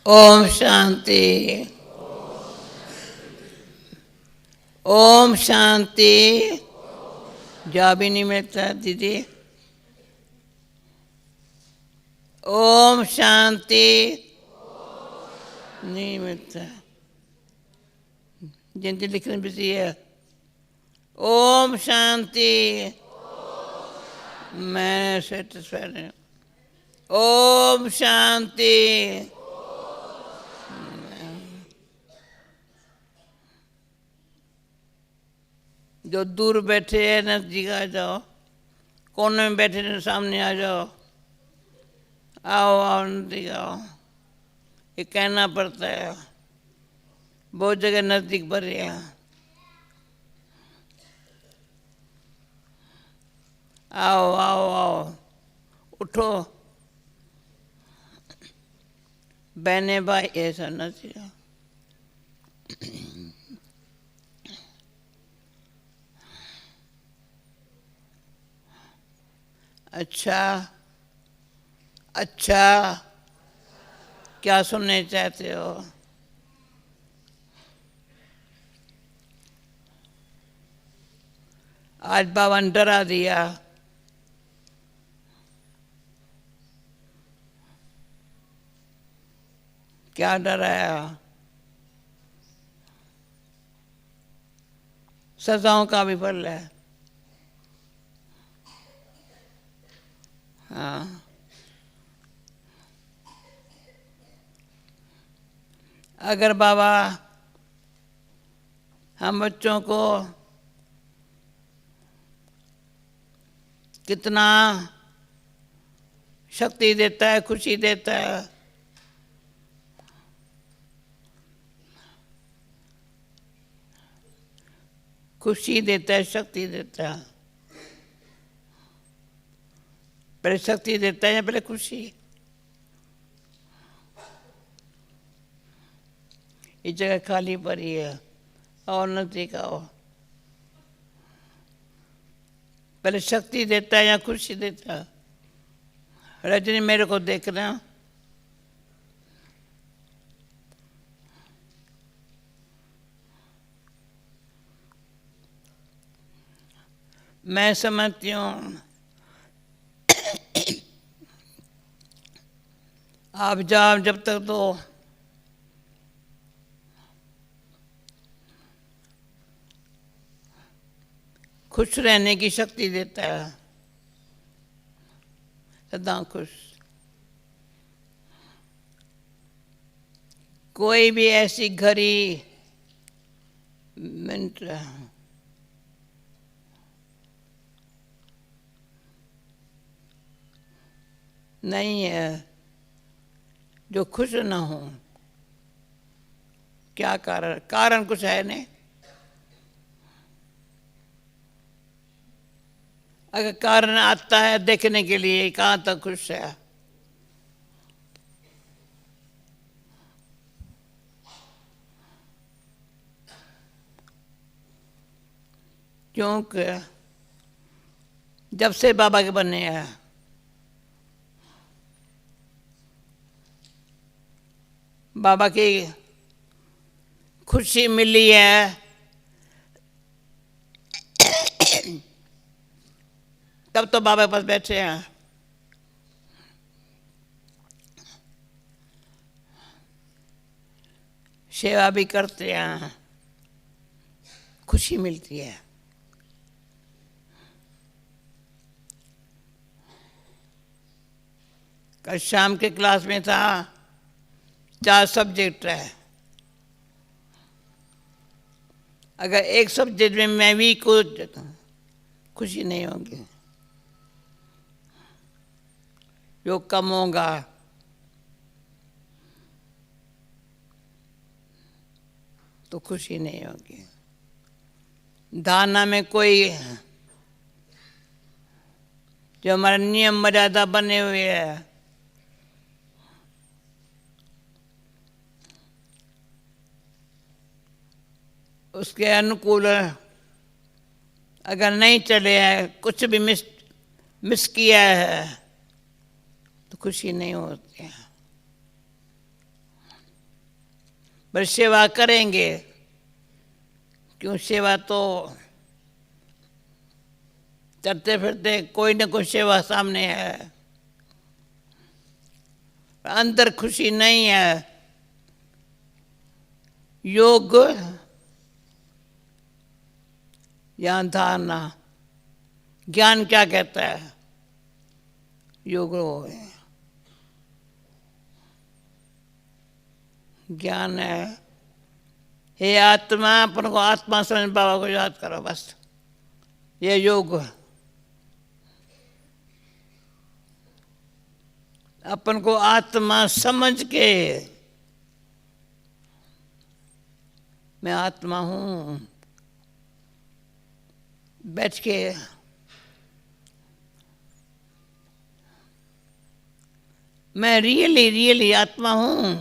Om Shanti. Om Shanti. Job भी नहीं मिलता दीदी। ओम शांति। नहीं मिलता। जिनकी लिखने बिजी है। ओम शांति। मैं सेटिस्फाइड हूँ। ओम शांति। जो दूर बैठे हैं नजदीक आ जाओ। कोने में बैठे हैं सामने आ जाओ। आओ आओ नजदीक आओ। ये कहना पड़ता है। बहुत जगह नजदीक पर है। आओ आओ आओ। उठो। बहने भाई ऐसा न चाहिए। अच्छा अच्छा। क्या सुनने चाहते हो? आज बाबा ने डरा दिया। क्या डराया? सजाओं का भी फल है। हाँ। अगर बाबा हम बच्चों को कितना शक्ति देता है, खुशी देता है, खुशी देता है, शक्ति देता है। पहले शक्ति देता है या पहले खुशी? इस जगह खाली पड़ी है और नजदीक आओ। पहले शक्ति देता है या खुशी देता है? रजनी मेरे को देखना। मैं समझती हूँ आप जाओ जब तक तो खुश रहने की शक्ति देता है। सदा खुश। कोई भी ऐसी घड़ी मिनट नहीं है जो खुश ना हो। क्या कारण? कारण कुछ है नहीं। अगर कारण आता है देखने के लिए, कहाँ तक खुश है? क्योंकि जब से बाबा के बने हैं बाबा की खुशी मिली है, तब तो बाबा के पास बैठे हैं। सेवा भी करते हैं, खुशी मिलती है। कल शाम के क्लास में था, 4 सब्जेक्ट है। अगर एक सब्जेक्ट में मैं भी कुछ खुशी नहीं होगी, जो कम होगा तो खुशी नहीं होगी। धारणा में कोई जो हमारे नियम मर्यादा बने हुए हैं, उसके अनुकूल अगर नहीं चले हैं, कुछ भी मिस किया है तो खुशी नहीं होती है। बस सेवा करेंगे, क्यों सेवा तो चलते फिरते कोई न कोई सेवा सामने है, अंदर खुशी नहीं है। योग या धारणा, ज्ञान क्या कहता है? योग है, ज्ञान है। हे आत्मा, अपन को आत्मा समझ, बाबा को याद करो बस, ये योग। अपन को आत्मा समझ के, मैं आत्मा हूं, बैठ के मैं रियली रियली आत्मा हूं।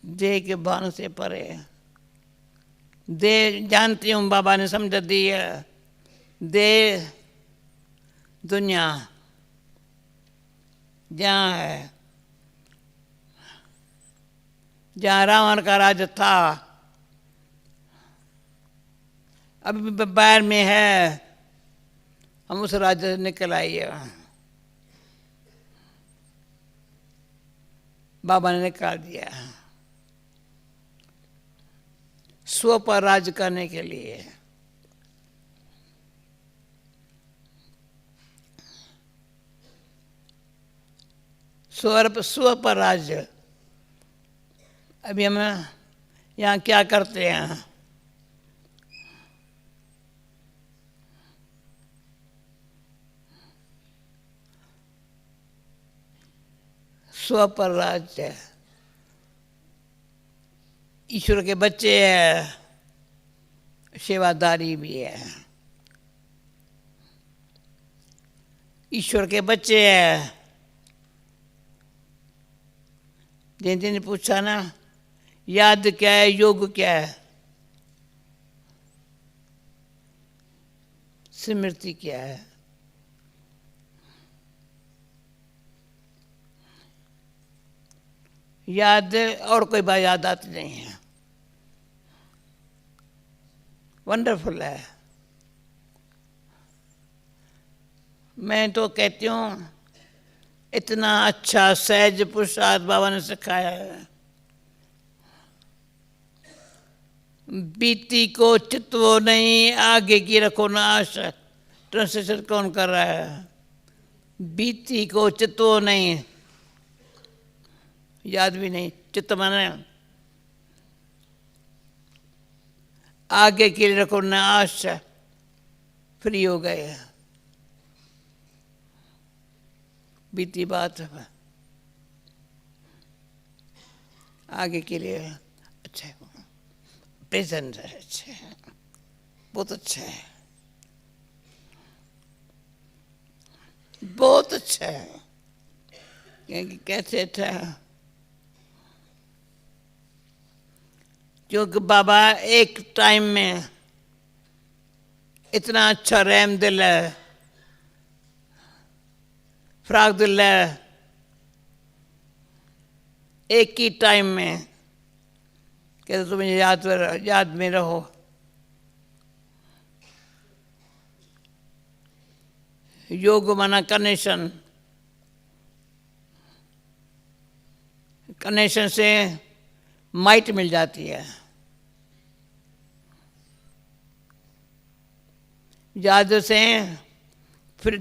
देह के भान से परे, देह जानती हूं, बाबा ने समझ दी है। देह दुनिया जहाँ है, जहाँ रावण का राज था, अभी भी बाहर में है, हम उस राज्य से निकल आइए। बाबा ने निकाल दिया स्व पर राज करने के लिए। स्व पर राज्य। अभी हम यहाँ क्या करते हैं? स्व पर राज्य, ईश्वर के बच्चे हैं, सेवादारी भी है। ईश्वर के बच्चे हैं। जयंती ने पूछा ना, याद क्या है, योग क्या है, स्मृति क्या है? याद और कोई बात याद आती नहीं है। वंडरफुल है। मैं तो कहती हूँ, इतना अच्छा सहज पुरुषार्थ बाबा ने सिखाया है। बीती को चितवो नहीं, आगे की रखो ना आशा। ट्रांसलेशन कौन कर रहा है? बीती को चितवो नहीं, याद भी नहीं, चित्त माने आगे के लिए रखो ना आशा। फ्री हो गए, बीती बात है, आगे के लिए अच्छा है, प्रेजेंट है, अच्छा है, बहुत अच्छा है, बहुत अच्छा है। क्योंकि कैसे अच्छा है? क्योंकि बाबा एक टाइम में इतना अच्छा रहम दिल है, फ्राक दिल है, एक ही टाइम में कहते तुम याद में रहो। योग माना कनेक्शन, कनेक्शन से माइट मिल जाती है। याद से फिर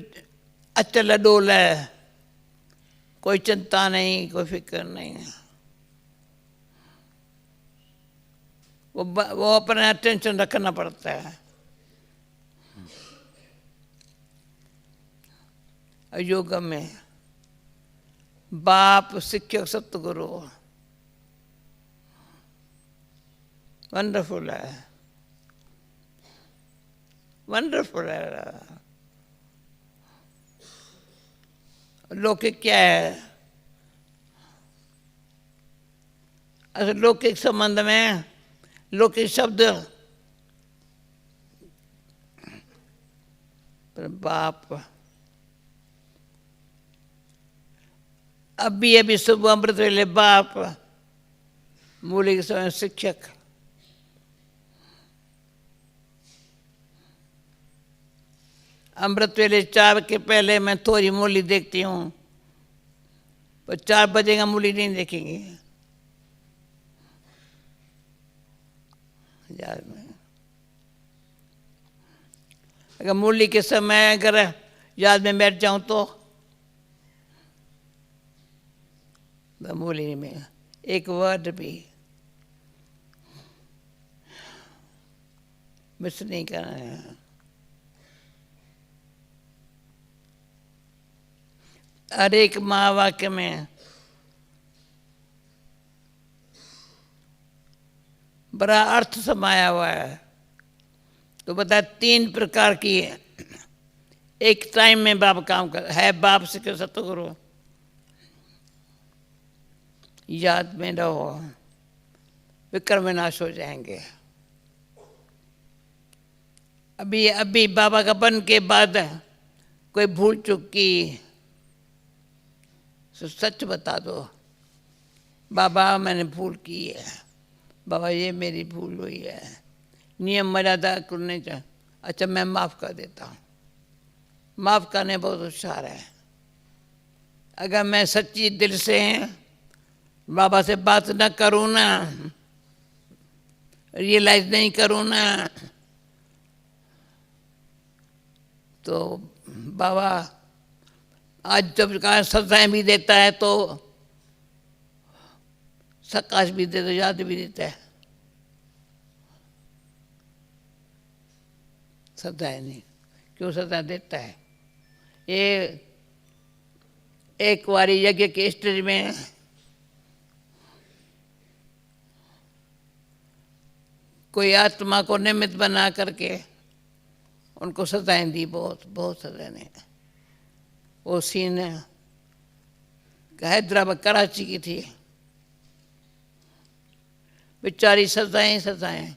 अचल डोल है, कोई चिंता नहीं, कोई फिक्र नहीं। वो अपने अटेंशन रखना पड़ता है। योग में बाप, शिक्षक, सतगुरु वंडरफुल है, वंडरफुल है। लौकिक क्या है? लौकिक संबंध में लौकिक शब्द बाप, अभी अभी सुबह अमृत वेले बाप, मूली के समय शिक्षक। अमृत वेले 4 के पहले मैं थोड़ी मूली देखती हूँ, पर 4 बजेगा मूली नहीं देखेंगे। याद में अगर मूली के समय अगर याद में बैठ जाऊं तो मूली में एक वर्ड भी मिस नहीं करना है। हर एक महावाक्य में बड़ा अर्थ समाया हुआ है। तो बता 3 प्रकार की है। एक टाइम में बाप काम कर है, बाप से क्यों सतगुरु, याद में रहो, विक्रम विनाश हो जाएंगे। अभी अभी बाबा का बन के बाद कोई भूल चूक की तो सच बता दो, बाबा मैंने भूल की है, बाबा ये मेरी भूल हुई है, नियम मर्यादा करने चाहिए। अच्छा मैं माफ़ कर देता हूँ। माफ़ करने बहुत होशियार है। अगर मैं सच्ची दिल से बाबा से बात न करूँ ना, रियलाइज नहीं करूँ ना, तो बाबा आज जब कहा सजाएं भी देता है तो सकाश भी दे तो याद भी देता है, सजाएं नहीं। क्यों सजा देता है? ये एक बारी यज्ञ के स्टेज में कोई आत्मा को निमित्त बना करके उनको सजाएं दी, बहुत बहुत सजाएं दी। वो सीन हैदराबाद कराची की थी, बेचारी सजाएं सजाएं,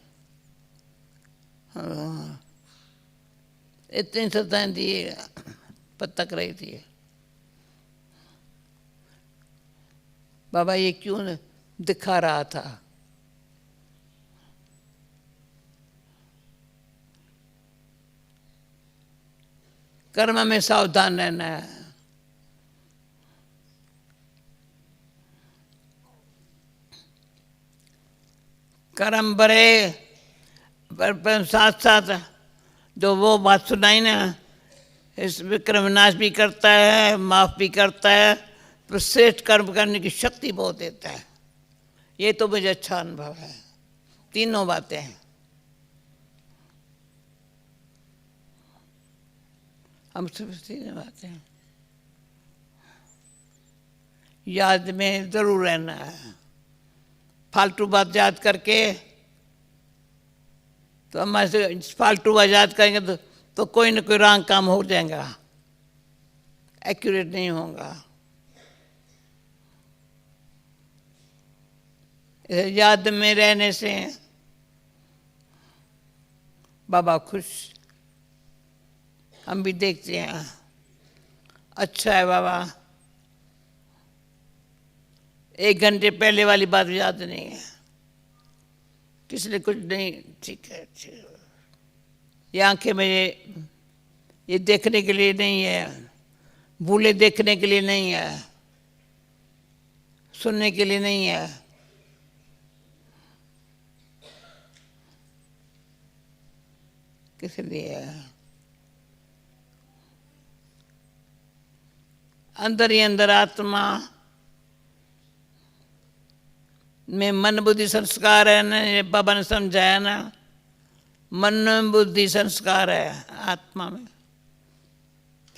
हाँ इतनी सजाएं दी, पतक रही थी। बाबा ये क्यों दिखा रहा था? कर्म में सावधान रहना है। कर्म बड़े पर साथ साथ जो वो बात सुनाई ना, इस विक्रम विनाश भी करता है, माफ़ भी करता है, तो श्रेष्ठ कर्म करने की शक्ति बहुत देता है। ये तो मुझे अच्छा अनुभव है। तीनों बातें हैं। हम सब तीनों बातें हैं याद में जरूर रहना है। फालतू बात याद करके तो हमारे से फालतू बात याद करेंगे तो कोई ना कोई रॉन्ग काम हो जाएगा, एक्यूरेट नहीं होगा। याद में रहने से बाबा खुश, हम भी देखते हैं अच्छा है बाबा, 1 घंटे पहले वाली बात याद नहीं है, किसी ने कुछ नहीं, ठीक है ये आंखें में ये देखने के लिए नहीं है, भूले देखने के लिए नहीं है, सुनने के लिए नहीं है, किस लिए है? अंदर ही अंदर आत्मा में मन बुद्धि संस्कार है ना, ये बाबा ने समझाया ना, मन बुद्धि संस्कार है आत्मा में।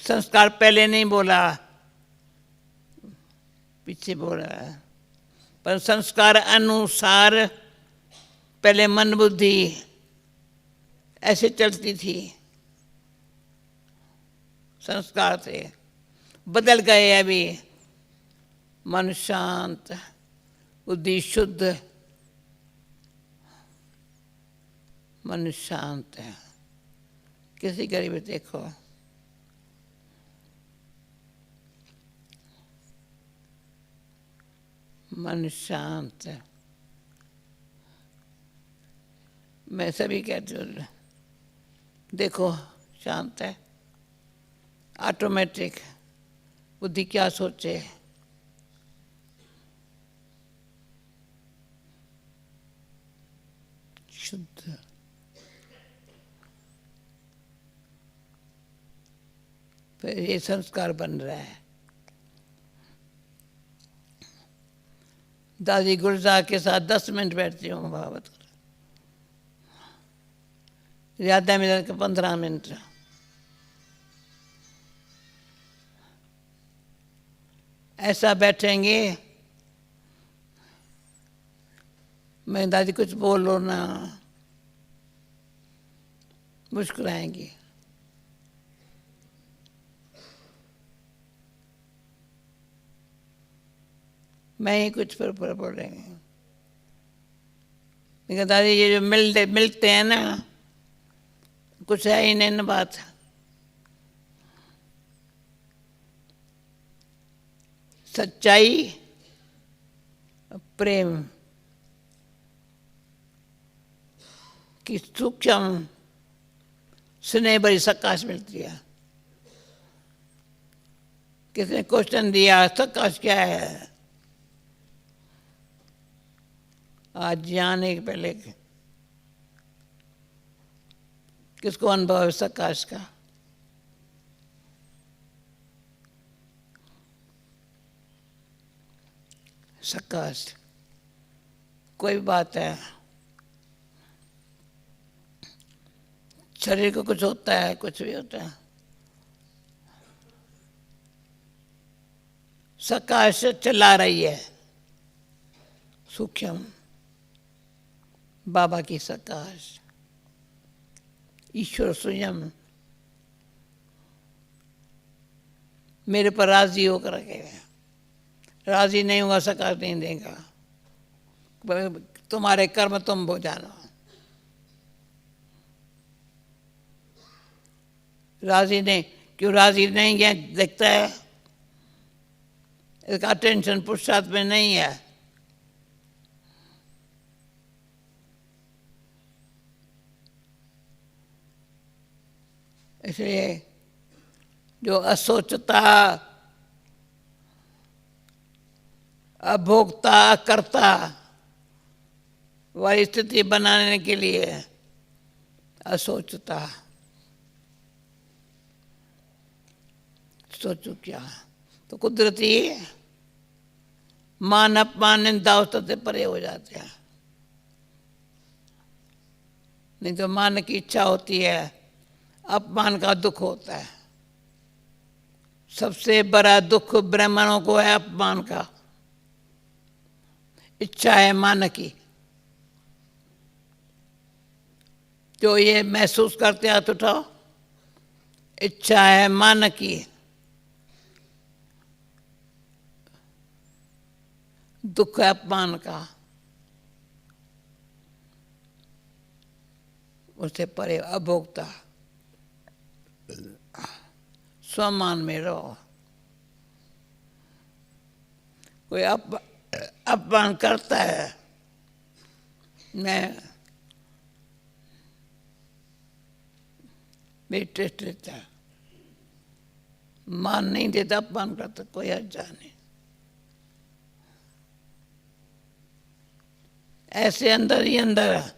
संस्कार पहले नहीं बोला, पीछे बोला है, पर संस्कार अनुसार पहले मन बुद्धि ऐसे चलती थी, संस्कार थे, बदल गए अभी। मन शांत, बुद्धि शुद्ध, मन शांत है। किसी गरीब देखो, मन शांत है। मैं सभी कहती हूँ देखो शांत है, ऑटोमेटिक बुद्धि क्या सोचे, शुद्ध। फिर ये संस्कार बन रहा है। दादी गुलजार के साथ 10 मिनट बैठती हूँ भागवत कर, ज़्यादा में ज़्यादा 15 मिनट। ऐसा बैठेंगे, मैं दादी कुछ बोलो ना, मुस्कुराएंगी। मैं ही कुछ पर बोलेंगे। लेकिन दादी ये जो मिलते हैं ना, कुछ है ही नहीं ना बात। सच्चाई, प्रेम की सूक्ष्म स्नेह भरी सकाश मिलती है। किसने क्वेश्चन दिया सकाश क्या है, आज जाने के पहले किसको अनुभव है सकाश का? सकाश कोई बात है, शरीर को कुछ होता है, कुछ भी होता है, सकाश चला रही है। सूक्ष्म बाबा की सकाश, ईश्वर स्वयं मेरे पर राजी होकर रखेगा। राजी नहीं हुआ सकाश नहीं देगा। तुम्हारे कर्म तुम भो जाना। राजी नहीं, क्यों राजी नहीं है देखता है, इसका अटेंशन पुरुषार्थ में नहीं है। इसलिए जो असोचता, अभोक्ता, करता वाली स्थिति बनाने के लिए असोचता। सोचो क्या, तो कुदरती मान अपमान निंदा से परे हो जाते हैं। नहीं तो मान की इच्छा होती है, अपमान का दुख होता है। सबसे बड़ा दुख ब्राह्मणों को है अपमान का। इच्छा है मान की, जो ये महसूस करते हाथ उठाओ, इच्छा है मान की, दुख है अपमान का। उससे परे अभोक्ता, स्वमान में रहो। कोई अपमान करता है, मैं मेरी टेस्ट लेता है, मान नहीं देता, अपमान करता, कोई हर्जा नहीं। ऐसे अंदर ही अंदर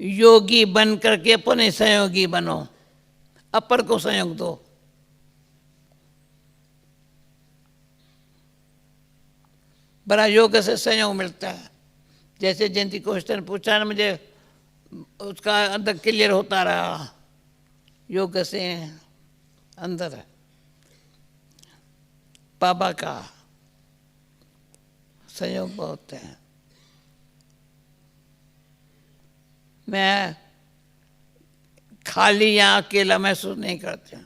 योगी बन करके अपने सहयोगी बनो, अपर को सहयोग दो। बड़ा योग से सहयोग मिलता है। जैसे जयंती क्वेश्चन पूछा ना मुझे, उसका अंदर क्लियर होता रहा। योग से अंदर बाबा का सहयोग बहुत है। मैं खाली या अकेला महसूस नहीं करती।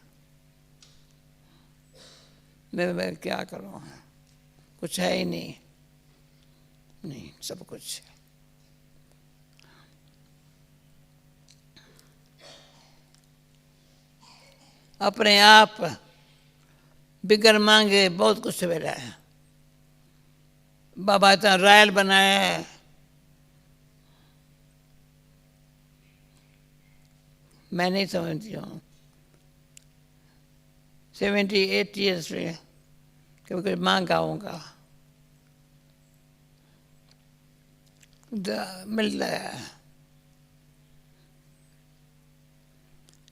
मैं क्या करूँ, कुछ है ही नहीं, नहीं सब कुछ है। अपने आप बिगर मांगे बहुत कुछ मिला है। बाबा इतना रॉयल बनाया है, मैं नहीं समझती हूँ। 78 ईयर्स में कभी कुछ मांगा होगा मिलता है।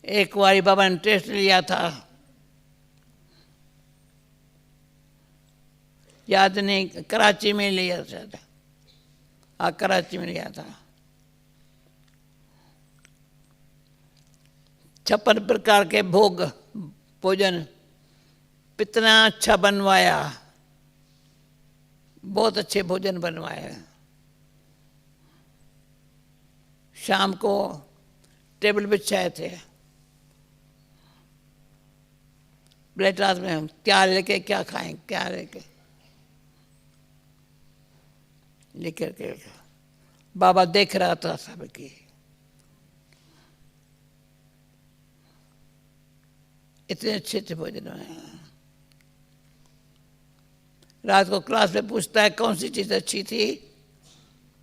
एक बारी बाबा ने टेस्ट लिया था, याद नहीं, कराची में लिया शायद, हाँ कराची में लिया था। 56 प्रकार के भोग भोजन कितना अच्छा बनवाया, बहुत अच्छे भोजन बनवाए। शाम को टेबल बिछाए थे, ब्रेकफास्ट में हम क्या लेके क्या खाएं, क्या लेकर के बाबा देख रहा था सबकी। इतने अच्छे अच्छे भोजन में। रात को क्लास में पूछता है कौन सी चीज़ अच्छी थी,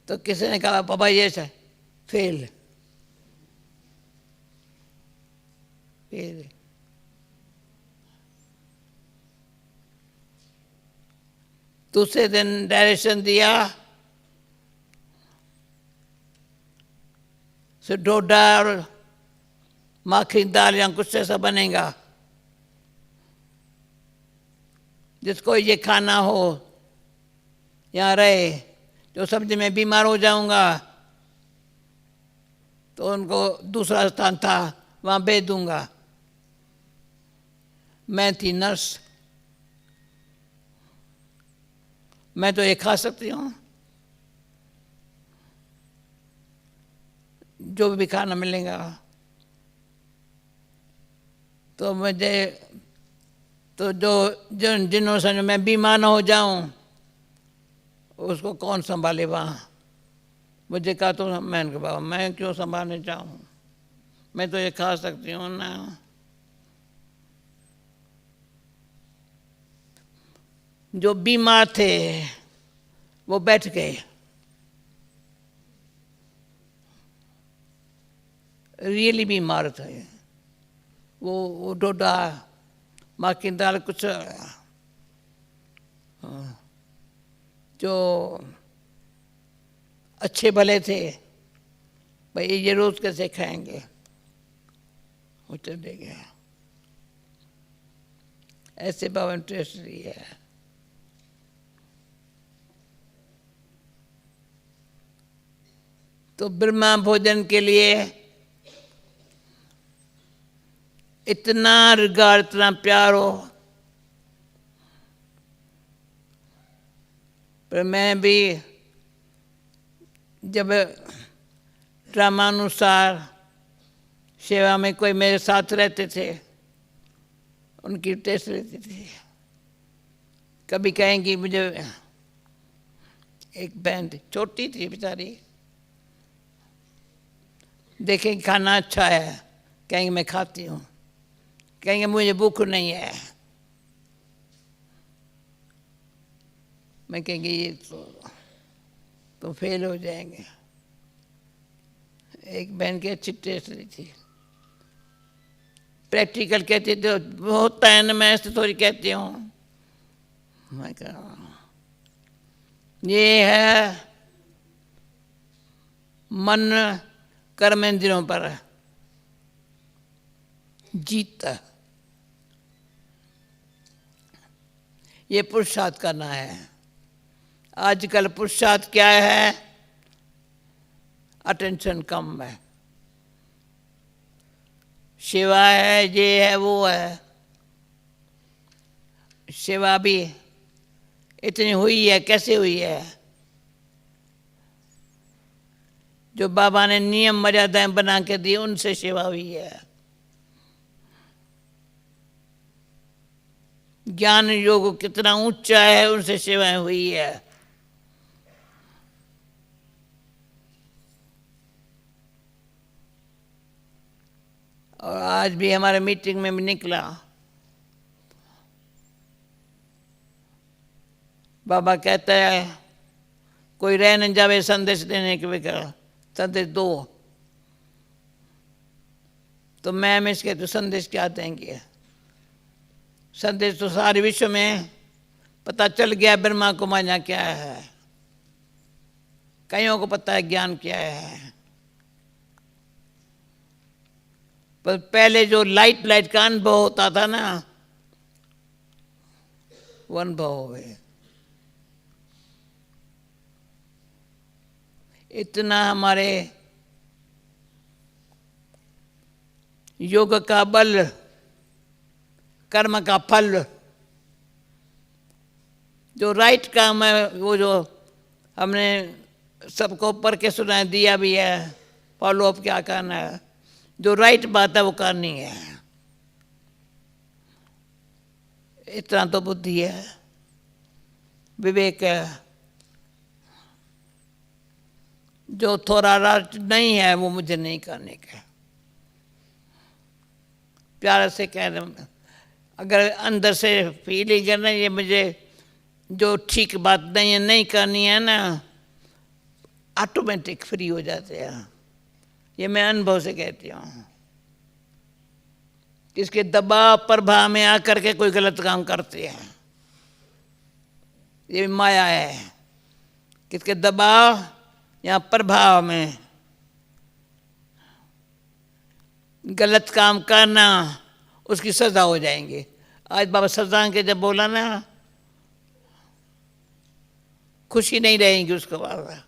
तो किसी ने कहा बाबा ये है, फेल। दूसरे दिन डायरेक्शन दिया, सो डोडा और माखनी दाल या कुछ ऐसा बनेगा, जिसको ये खाना हो यहाँ रहे। जो समझे मैं बीमार हो जाऊंगा तो उनको दूसरा स्थान था वहाँ भेज दूंगा। मैं थी नर्स, मैं तो ये खा सकती हूँ, जो भी खाना मिलेगा। तो मुझे तो जिन्होंने समझो मैं बीमार ना हो जाऊं, उसको कौन संभाले वहाँ। मुझे कहा तो मैंने कहा बाबा मैं क्यों संभालने जाऊँ, मैं तो ये खा सकती हूँ ना। जो बीमार थे वो बैठ गए, रियली बीमार थे। वो डोडा माखनी दाल कुछ जो अच्छे भले थे, भाई ये रोज कैसे खाएंगे, वो चले गया। ऐसे बाबा इंटरेस्ट लिया है। तो ब्रह्मा भोजन के लिए इतना रिगार्ड, इतना प्यार हो। पर मैं भी जब ड्रामानुसार सेवा में कोई मेरे साथ रहते थे, उनकी टेस्ट लेती थी। कभी कहेंगी, मुझे एक बहन थी, छोटी थी बेचारी, देखेंगे खाना अच्छा है, कहेंगे मैं खाती हूँ, कहेंगे मुझे भूख नहीं है, मैं कहेंगे ये तो फेल हो जाएंगे। एक बहन की अच्छी टेस्ट रही थी, प्रैक्टिकल कहती थी, होता है ना, मैं ऐसे थोड़ी कहती हूँ। मैं कहा ये है मन कर्मेंद्रियों पर जीत, ये पुरुषार्थ करना है। आजकल पुरुषार्थ क्या है, अटेंशन कम है, सेवा है, ये है वो है। सेवा भी इतनी हुई है, कैसे हुई है, जो बाबा ने नियम मर्यादाएं बना के दी उनसे सेवा हुई है। ज्ञान योग कितना ऊंचा है, उनसे सेवाएं हुई है। और आज भी हमारे मीटिंग में भी निकला, बाबा कहता है कोई रह न जावे संदेश देने के बगैर, संदेश दो। तो मैं हमेशा कहती हूँ संदेश क्या देंगे? संदेश तो सारे विश्व में पता चल गया ब्रह्मा को माना क्या है, कईयों को पता है ज्ञान क्या है। पर पहले जो लाइट लाइट का अनुभव होता था ना, वो अनुभव है। इतना हमारे योग का बल, कर्म का फल, जो राइट काम है, वो जो हमने सबको पढ़ के सुना दिया भी है, फॉलो अप क्या करना है, जो राइट बात है वो करनी है। इतना तो बुद्धि है, विवेक है। जो थोड़ा राइट नहीं है वो मुझे नहीं करने का। प्यार से कह रहे, अगर अंदर से फीलिंग है ना, ये मुझे जो ठीक बात नहीं है, नहीं करनी है ना, ऑटोमेटिक फ्री हो जाते हैं। ये मैं अनुभव से कहती हूँ। किसके दबाव प्रभाव में आकर के कोई गलत काम करते हैं, ये माया है। किसके दबाव या प्रभाव में गलत काम करना, उसकी सजा हो जाएंगे। आज बाबा सजा के जब बोला ना, खुशी नहीं रहेगी उसके बाद।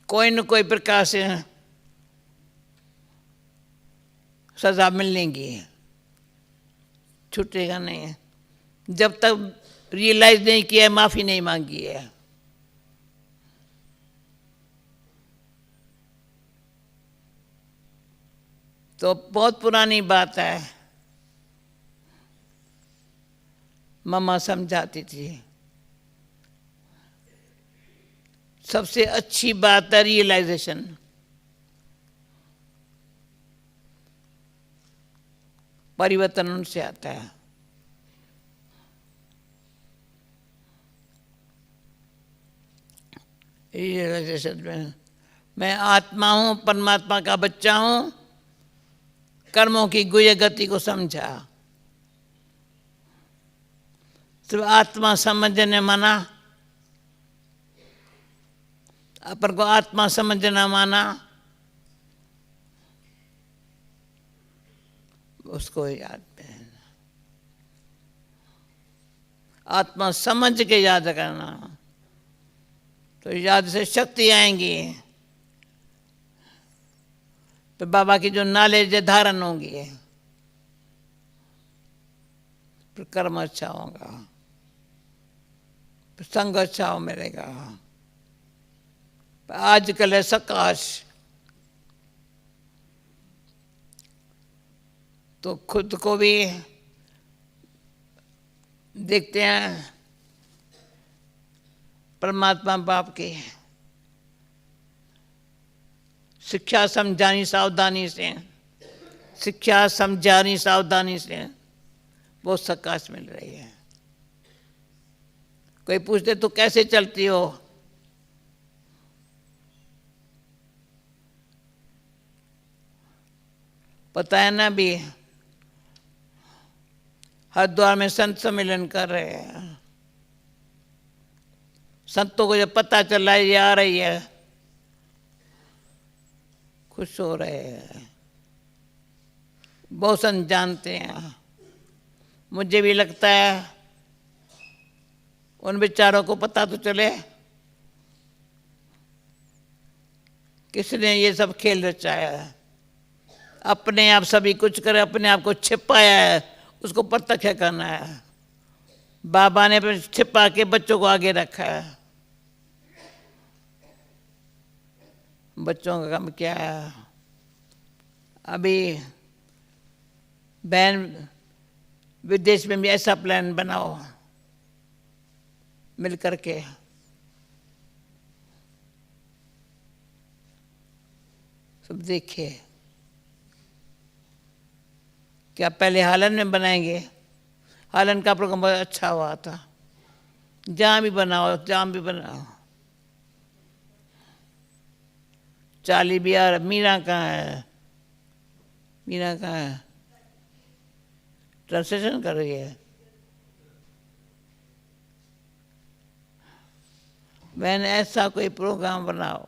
कोई न कोई प्रकार से सजा मिलेंगी, छूटेगा नहीं। जब तक रियलाइज नहीं किया, माफी नहीं मांगी है। तो बहुत पुरानी बात है, मम्मा समझाती थी, सबसे अच्छी बात है रियलाइजेशन। परिवर्तन उनसे आता है। रियलाइजेशन में मैं आत्मा हूँ, परमात्मा का बच्चा हूँ, कर्मों की गुह्य गति को समझा। सिर्फ आत्मा समझने माना, अपन को आत्मा समझना माना, उसको याद में आत्मा समझ के याद करना, तो याद से शक्ति आएंगी। तो बाबा की जो नॉलेज धारण होंगी, फिर कर्म अच्छा होगा, फिर संग अच्छा हो मिलेगा। आजकल है सकाश, तो खुद को भी देखते हैं परमात्मा बाप की शिक्षा समझानी सावधानी से, शिक्षा समझानी सावधानी से बहुत सकाश मिल रही है। कोई पूछते तो कैसे चलती हो, पता है ना, भी हरिद्वार में संत सम्मेलन कर रहे हैं। संतों को जब पता चला ये आ रही है, खुश हो रहे हैं। बहुत संत जानते हैं। मुझे भी लगता है उन बेचारों को पता तो चले किसने ये सब खेल रचाया है। अपने आप सभी कुछ करे, अपने आप को छिपाया है, उसको प्रत्यक्ष करना है। बाबा ने फिर छिपा के बच्चों को आगे रखा है। बच्चों का काम क्या है? अभी बहन विदेश में भी ऐसा प्लान बनाओ मिल करके, सब देखिए। क्या पहले हालन में बनाएंगे? हालन का प्रोग्राम बहुत अच्छा हुआ था, जहाँ भी बनाओ, जहाँ भी बनाओ। चाली बिहार। मीरा कहाँ है? मीरा कहाँ है? ट्रांसलेशन कर रही है। बहन, ऐसा कोई प्रोग्राम बनाओ,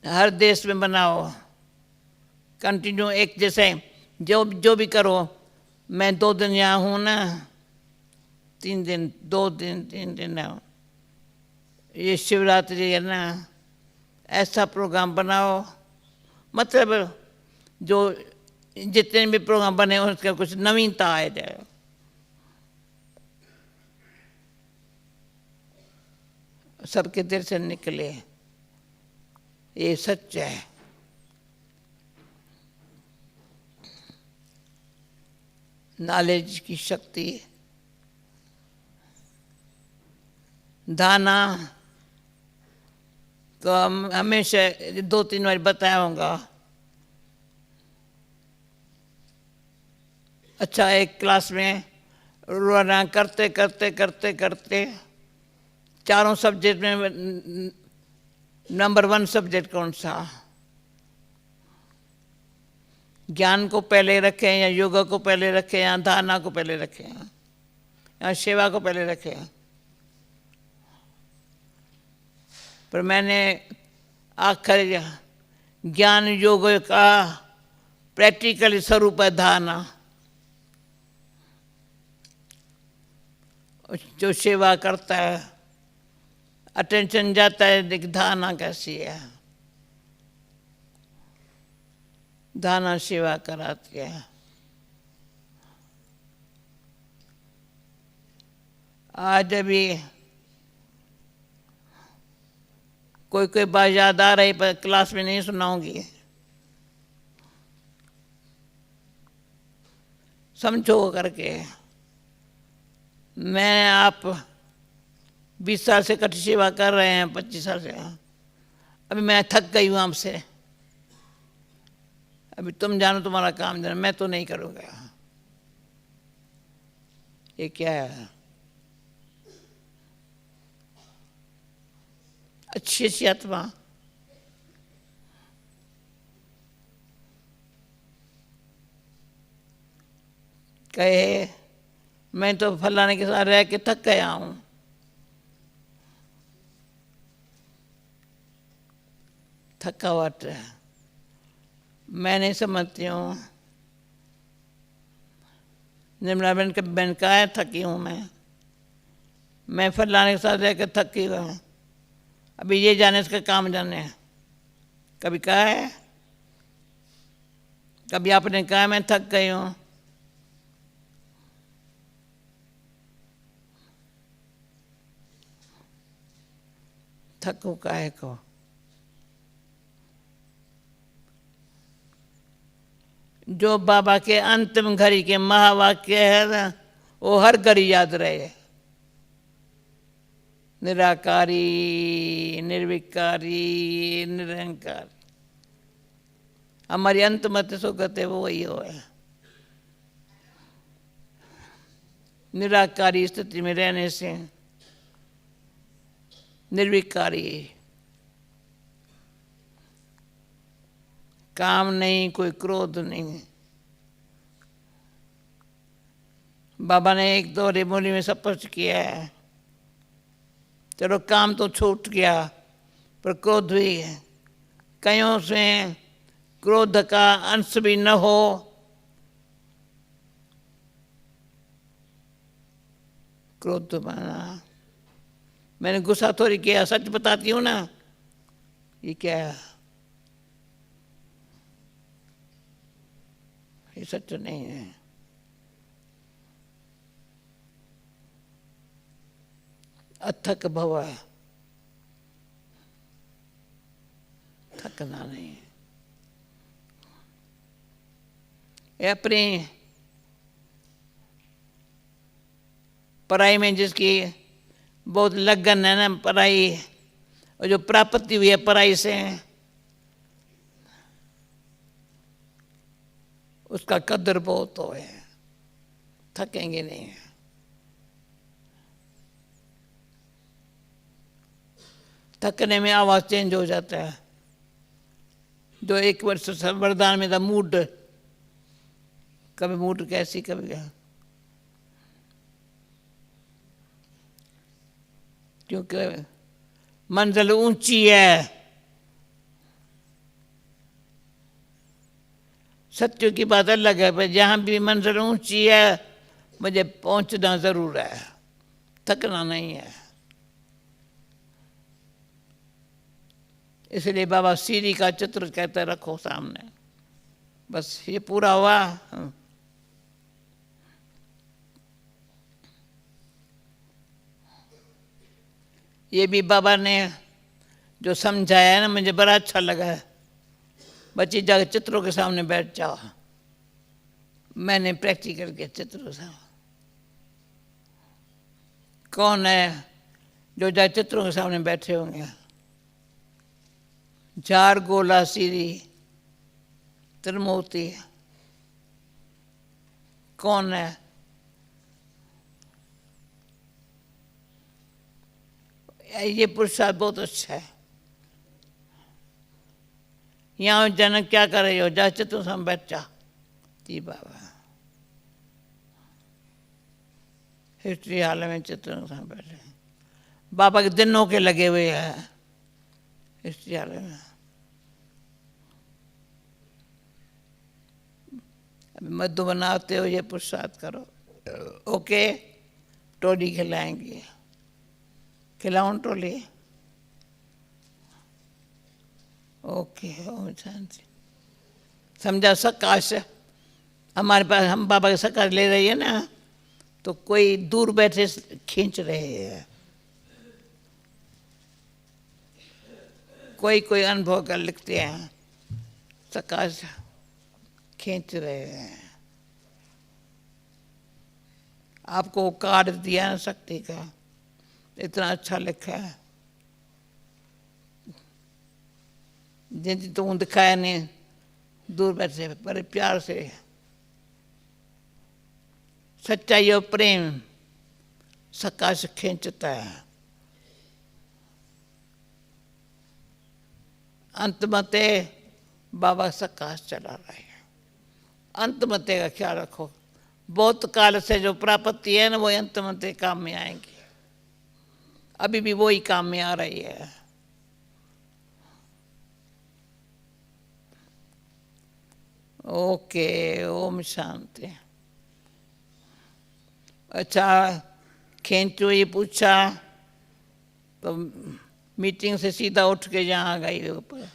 हर देश में बनाओ, कंटिन्यू एक जैसे। जो जो भी करो, मैं 2 दिन यहाँ हूँ ना, 3 दिन, 2 दिन 3 दिन है, ये शिवरात्रि है ना, ऐसा प्रोग्राम बनाओ। मतलब जो जितने भी प्रोग्राम बने उसका कुछ नवीनता आ जाए। सबके दिल से निकले, ये सच है। नॉलेज की शक्ति। दाना तो हमेशा 2-3 बार बताया होगा। अच्छा, एक क्लास में रोना करते करते करते करते चारों सब्जेक्ट में नंबर 1 सब्जेक्ट कौन सा? ज्ञान को पहले रखें या योगा को पहले रखें या धारणा को पहले रखें या सेवा को पहले रखें? पर मैंने आखिर ज्ञान योग का प्रैक्टिकल स्वरूप है धारणा। जो सेवा करता है, अटेंशन जाता है, देख धारणा कैसी है। धारणा सेवा कराती है। आज अभी कोई कोई बात याद आ रही, पर क्लास में नहीं सुनाऊंगी। समझो करके। मैं आप 20 साल से कठी सेवा कर रहे हैं, 25 साल से। अभी मैं थक गई हूँ आपसे। अभी तुम जानो, तुम्हारा काम जानो, मैं तो नहीं करूँगा। ये क्या है? अच्छी अच्छी आत्मा कहे मैं तो फलाने के साथ रह के थक गया हूँ। थकावट है, मैं नहीं समझती हूँ। निर्मला बहन कहा है थकी हूँ मैं फलाने के साथ रह के थकी हूँ। अभी ये जाने इसका काम जाने। कभी कहा है? कभी आपने कहा मैं थक गई हूँ? थको काहे को? जो बाबा के अंतिम घड़ी के महावाक्य है ना, वो हर घड़ी याद रहे। निराकारी, निर्विकारी, निरंकार। हमारी अंत मत सुगत है, वो वही हो है। निराकारी स्थिति में रहने से निर्विकारी, काम नहीं, कोई क्रोध नहीं। बाबा ने एक दोहरे बोली में स्पष्ट किया है, चलो काम तो छूट गया, पर क्रोध भी है। कईयों से क्रोध का अंश भी न हो, क्रोध तो बना। मैंने गुस्सा थोड़ी किया, सच बताती हूँ ना। ये क्या है? ये सच नहीं है। अथक भव, थकना नहीं। ये अपनी पढ़ाई में जिसकी बहुत लगन है ना, पढ़ाई और जो प्राप्ति हुई है पढ़ाई से, उसका कदर बहुत हो है। थकेंगे नहीं। थकने में आवाज़ चेंज हो जाता है। जो एक वर्ष वरदान में था मूड, कभी मूड कैसी कभी क्या, क्योंकि मंजिल ऊंची है। सत्य की बात अलग है, पर जहाँ भी मंजिल ऊंची है मुझे पहुंचना ज़रूर है, थकना नहीं है। इसलिए बाबा सीढ़ी का चित्र कहते रखो सामने, बस ये पूरा हुआ। ये भी बाबा ने जो समझाया है ना, मुझे बड़ा अच्छा लगा है। बच्ची जाकर चित्रों के सामने बैठ जाओ। मैंने प्रैक्टिकल के चित्रों से, कौन है जो जाए चित्रों के सामने बैठे होंगे? चार गोला सीरी त्रिमूर्ति, कौन है? ये पुरुषार्थ बहुत अच्छा है। यहाँ जनक क्या कर रहे हो? जा चित्रों से बैठ जा। जी बाबा, हिस्ट्री हाल में चित्रों से बैठे, बाबा के दिनों के लगे हुए हैं हिस्ट्री हाल में। अभी मधु बनाते हो, ये पुरुषार्थ करो। ओके, टोली खिलाएंगे, खिलाऊं टोली? ओके, ओम शांति। समझा? सकाश हमारे पास, हम बाबा के सकाश ले रही है ना, तो कोई दूर बैठे खींच रहे हैं, कोई कोई अनुभव कर लिखते हैं, सकाश खींच रहे हैं। आपको कार्ड दिया ना शक्ति का, इतना अच्छा लिखा है, जिन तुम दिखाया नहीं, दूर बैठे बड़े प्यार से। सच्चाई और प्रेम सकाश खींचता है। अंतमते बाबा सकाश चला रहे हैं। अंतमते का ख्याल रखो। बहुत काल से जो प्राप्ति है ना, वो अंतमते काम में आएंगी। अभी भी वही काम में आ रही है। ओके, ओम शांति। अच्छा, खेंचो ये पूछा तो मीटिंग से सीधा उठ के यहाँ गई ऊपर।